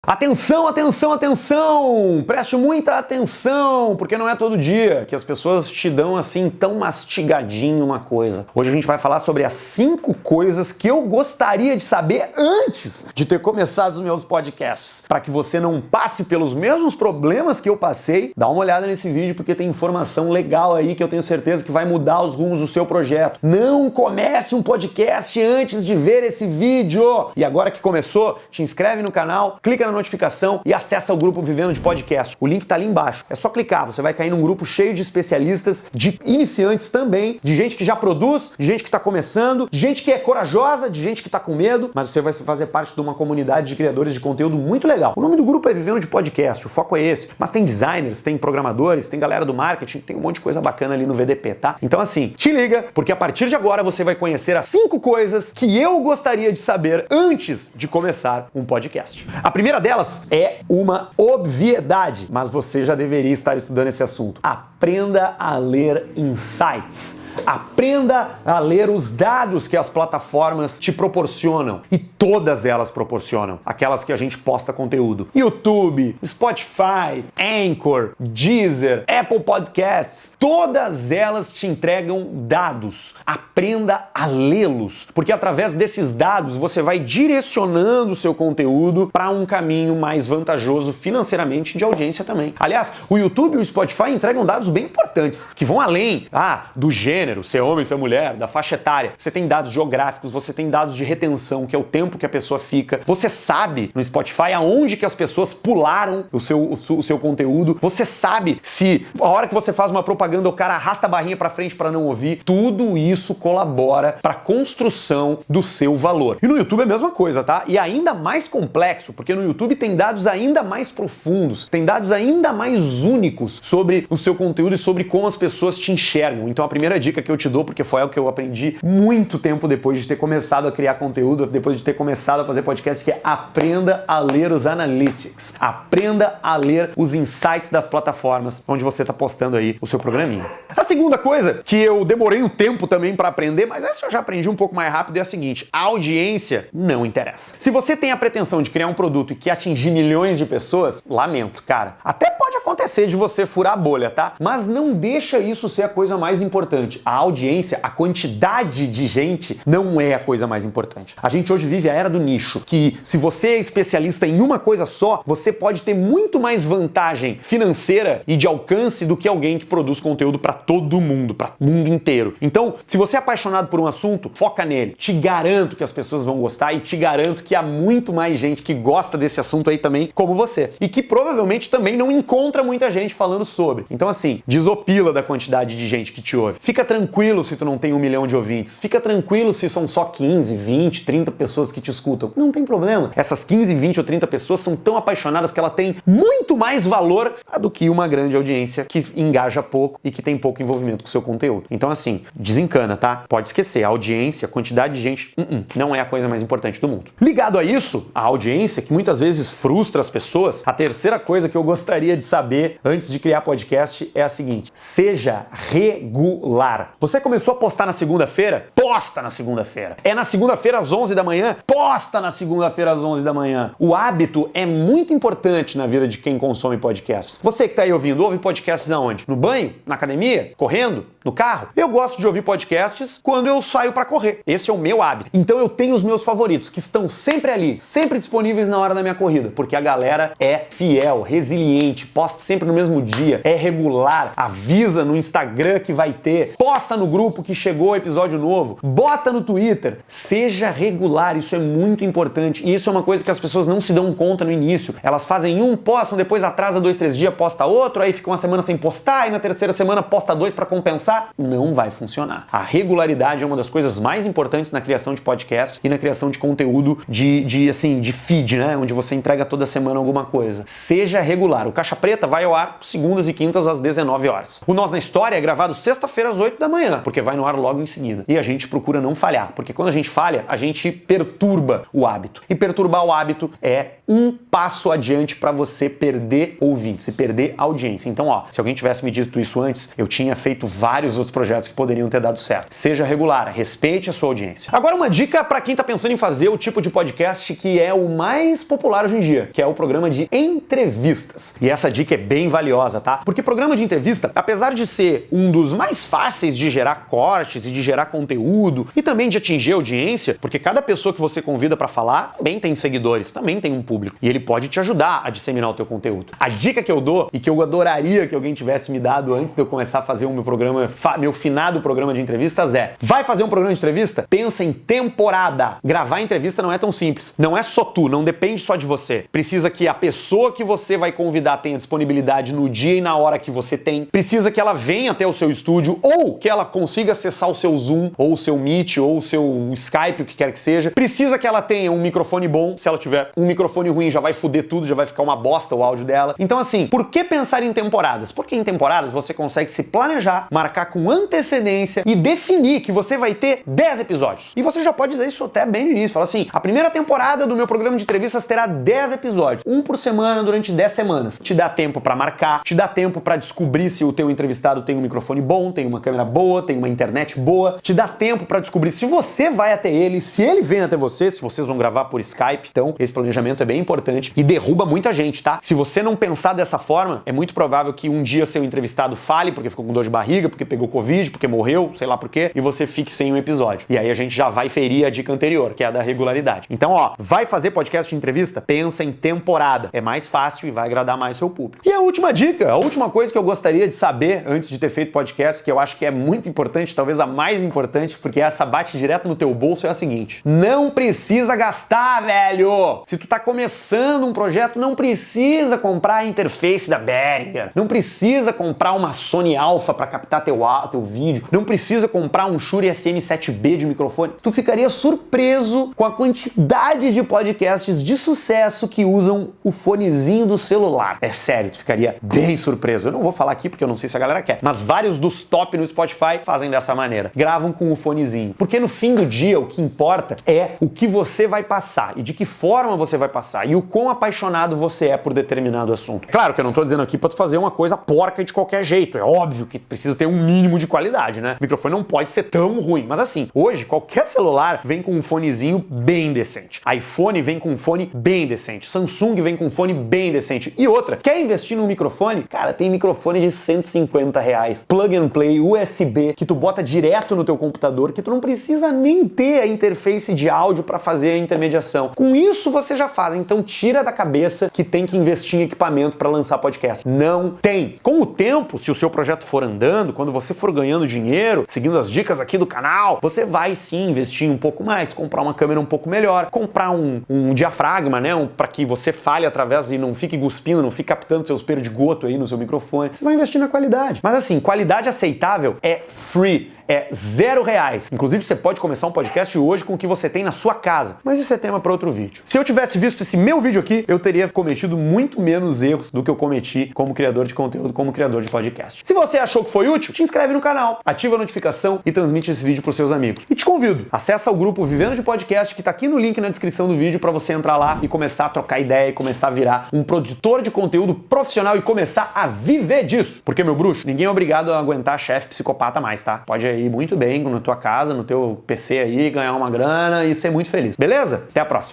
Atenção, atenção, atenção! Preste muita atenção, porque não é todo dia que as pessoas te dão assim tão mastigadinho uma coisa. Hoje a gente vai falar sobre as 5 coisas que eu gostaria de saber antes de ter começado os meus podcasts. Para que você não passe pelos mesmos problemas que eu passei, dá uma olhada nesse vídeo porque tem informação legal aí que eu tenho certeza que vai mudar os rumos do seu projeto. Não comece um podcast antes de ver esse vídeo! E agora que começou, te inscreve no canal, clica na notificação e acessa o grupo Vivendo de Podcast. O link tá ali embaixo. É só clicar, você vai cair num grupo cheio de especialistas, de iniciantes também, de gente que já produz, de gente que tá começando, de gente que é corajosa, de gente que tá com medo, mas você vai fazer parte de uma comunidade de criadores de conteúdo muito legal. O nome do grupo é Vivendo de Podcast, o foco é esse. Mas tem designers, tem programadores, tem galera do marketing, tem um monte de coisa bacana ali no VDP, tá? Então assim, te liga, porque a partir de agora você vai conhecer as 5 coisas que eu gostaria de saber antes de começar um podcast. A primeira delas é uma obviedade, mas você já deveria estar estudando esse assunto. Aprenda a ler insights. Aprenda a ler os dados que as plataformas te proporcionam. E todas elas proporcionam. Aquelas que a gente posta conteúdo. YouTube, Spotify, Anchor, Deezer, Apple Podcasts. Todas elas te entregam dados. Aprenda a lê-los. Porque através desses dados você vai direcionando o seu conteúdo para um caminho mais vantajoso financeiramente de audiência também. Aliás, o YouTube e o Spotify entregam dados bem importantes, que vão além do gênero, se é homem, se é mulher, da faixa etária. Você tem dados geográficos, você tem dados de retenção, que é o tempo que a pessoa fica. Você sabe no Spotify aonde que as pessoas pularam o seu conteúdo. Você sabe se a hora que você faz uma propaganda o cara arrasta a barrinha para frente para não ouvir. Tudo isso colabora para a construção do seu valor. E no YouTube é a mesma coisa, tá? E ainda mais complexo, porque no YouTube tem dados ainda mais profundos, tem dados ainda mais únicos sobre o seu conteúdo e sobre como as pessoas te enxergam. Então a primeira dica que eu te dou, porque foi algo que eu aprendi muito tempo depois de ter começado a criar conteúdo, depois de ter começado a fazer podcast, que é aprenda a ler os analytics. Aprenda a ler os insights das plataformas onde você está postando aí o seu programinha. A segunda coisa que eu demorei um tempo também para aprender, mas essa eu já aprendi um pouco mais rápido, é a seguinte: a audiência não interessa. Se você tem a pretensão de criar um produto e quer atingir milhões de pessoas, lamento, cara. Até pode acontecer de você furar a bolha, tá? Mas não deixa isso ser a coisa mais importante. A audiência, a quantidade de gente não é a coisa mais importante. A gente hoje vive a era do nicho, que se você é especialista em uma coisa só, você pode ter muito mais vantagem financeira e de alcance do que alguém que produz conteúdo para todo mundo, para o mundo inteiro. Então, se você é apaixonado por um assunto, foca nele. Te garanto que as pessoas vão gostar e te garanto que há muito mais gente que gosta desse assunto aí também, como você. E que provavelmente também não encontra muita gente falando sobre. Então assim, desopila da quantidade de gente que te ouve. Fica tranquilo se tu não tem 1 milhão de ouvintes. Fica tranquilo se são só 15, 20, 30 pessoas que te escutam. Não tem problema. Essas 15, 20 ou 30 pessoas são tão apaixonadas que ela tem muito mais valor do que uma grande audiência que engaja pouco e que tem pouco envolvimento com o seu conteúdo. Então assim, desencana, tá? Pode esquecer. A audiência, a quantidade de gente, não é a coisa mais importante do mundo. Ligado a isso, a audiência, que muitas vezes frustra as pessoas, a terceira coisa que eu gostaria de saber antes de criar podcast é a seguinte: seja regular. Você começou a postar na segunda-feira? Posta na segunda-feira. É na segunda-feira às 11 da manhã? Posta na segunda-feira às 11 da manhã. O hábito é muito importante na vida de quem consome podcasts. Você que está aí ouvindo, ouve podcasts aonde? No banho? Na academia? Correndo? No carro? Eu gosto de ouvir podcasts quando eu saio para correr. Esse é o meu hábito. Então eu tenho os meus favoritos, que estão sempre ali, sempre disponíveis na hora da minha corrida, porque a galera é fiel, resiliente, posta sempre no mesmo dia, é regular, avisa no Instagram que vai ter, posta no grupo que chegou o episódio novo, bota no Twitter. Seja regular, isso é muito importante. E isso é uma coisa que as pessoas não se dão conta no início. Elas fazem um, postam, depois atrasa 2, 3 dias, posta outro, aí fica uma semana sem postar, e na terceira semana posta 2 para compensar. Não vai funcionar. A regularidade é uma das coisas mais importantes na criação de podcasts e na criação de conteúdo de feed, né? Onde você entrega toda semana alguma coisa. Seja regular. O Caixa Preta Gazeta vai ao ar segundas e quintas às 19 horas. O Nós na História é gravado sexta-feira às 8 da manhã, porque vai no ar logo em seguida. E a gente procura não falhar, porque quando a gente falha, a gente perturba o hábito. E perturbar o hábito é um passo adiante para você perder ouvintes e perder audiência. Então, se alguém tivesse me dito isso antes, eu tinha feito vários outros projetos que poderiam ter dado certo. Seja regular, respeite a sua audiência. Agora, uma dica para quem tá pensando em fazer o tipo de podcast que é o mais popular hoje em dia, que é o programa de entrevistas. E essa dica é bem valiosa, tá? Porque programa de entrevista, apesar de ser um dos mais fáceis de gerar cortes e de gerar conteúdo e também de atingir audiência, porque cada pessoa que você convida para falar também tem seguidores, também tem um público. E ele pode te ajudar a disseminar o teu conteúdo. A dica que eu dou e que eu adoraria que alguém tivesse me dado antes de eu começar a fazer o meu programa, meu finado programa de entrevistas é: vai fazer um programa de entrevista? Pensa em temporada. Gravar entrevista não é tão simples. Não é só tu, não depende só de você. Precisa que a pessoa que você vai convidar tenha disponibilidade no dia e na hora que você tem. Precisa que ela venha até o seu estúdio ou que ela consiga acessar o seu Zoom ou o seu Meet ou o seu Skype, o que quer que seja. Precisa que ela tenha um microfone bom. Se ela tiver um microfone ruim, já vai foder tudo, já vai ficar uma bosta o áudio dela. Então assim, por que pensar em temporadas? Porque em temporadas você consegue se planejar, marcar com antecedência e definir que você vai ter 10 episódios. E você já pode dizer isso até bem no início. Fala assim: a primeira temporada do meu programa de entrevistas terá 10 episódios, um por semana durante 10 semanas. Te dá tempo pra marcar, te dá tempo pra descobrir se o teu entrevistado tem um microfone bom, tem uma câmera boa, tem uma internet boa. Te dá tempo pra descobrir se você vai até ele, se ele vem até você, se vocês vão gravar por Skype. Então, esse planejamento é bem importante e derruba muita gente, tá? Se você não pensar dessa forma, é muito provável que um dia seu entrevistado fale porque ficou com dor de barriga, porque pegou Covid, porque morreu, sei lá por quê, e você fique sem um episódio. E aí a gente já vai ferir a dica anterior, que é a da regularidade. Então, vai fazer podcast de entrevista? Pensa em temporada. É mais fácil e vai agradar mais seu público. E a última dica, a última coisa que eu gostaria de saber antes de ter feito podcast, que eu acho que é muito importante, talvez a mais importante, porque essa bate direto no teu bolso, é a seguinte: não precisa gastar, velho! Se tu tá começando um projeto, não precisa comprar a interface da Behringer, não precisa comprar uma Sony Alpha para captar teu vídeo, não precisa comprar um Shure SM7B de microfone. Tu ficaria surpreso com a quantidade de podcasts de sucesso que usam o fonezinho do celular. É sério, tu ficaria bem surpreso. Eu não vou falar aqui porque eu não sei se a galera quer, mas vários dos top no Spotify fazem dessa maneira. Gravam com o fonezinho. Porque no fim do dia, o que importa é o que você vai passar e de que forma você vai passar e o quão apaixonado você é por determinado assunto. Claro que eu não tô dizendo aqui pra tu fazer uma coisa porca de qualquer jeito. É óbvio que precisa ter um mínimo de qualidade, né? O microfone não pode ser tão ruim. Mas assim, hoje qualquer celular vem com um fonezinho bem decente. iPhone vem com um fone bem decente. Samsung vem com um fone bem decente. E outra, quer investir num microfone? Cara, tem microfone de R$150. Plug and play, USB, que tu bota direto no teu computador, que tu não precisa nem ter a interface de áudio pra fazer a intermediação. Com isso você já faz. Então tira da cabeça que tem que investir em equipamento pra lançar podcast. Não tem. Com o tempo, se o seu projeto for andando, quando você for ganhando dinheiro, seguindo as dicas aqui do canal, você vai sim investir um pouco mais, comprar uma câmera um pouco melhor, comprar um diafragma, né, para que você fale através e não fique cuspindo, não fique captando seus perdigoto aí no seu microfone. Você vai investir na qualidade. Mas assim, qualidade aceitável é free. É R$0. Inclusive, você pode começar um podcast hoje com o que você tem na sua casa. Mas isso é tema para outro vídeo. Se eu tivesse visto esse meu vídeo aqui, eu teria cometido muito menos erros do que eu cometi como criador de conteúdo, como criador de podcast. Se você achou que foi útil, te inscreve no canal, ativa a notificação e transmite esse vídeo para os seus amigos. E te convido, acessa o grupo Vivendo de Podcast, que tá aqui no link na descrição do vídeo, para você entrar lá e começar a trocar ideia e começar a virar um produtor de conteúdo profissional e começar a viver disso. Porque, meu bruxo, ninguém é obrigado a aguentar chefe psicopata mais, tá? Pode ir muito bem na tua casa, no teu PC aí, ganhar uma grana e ser muito feliz. Beleza? Até a próxima.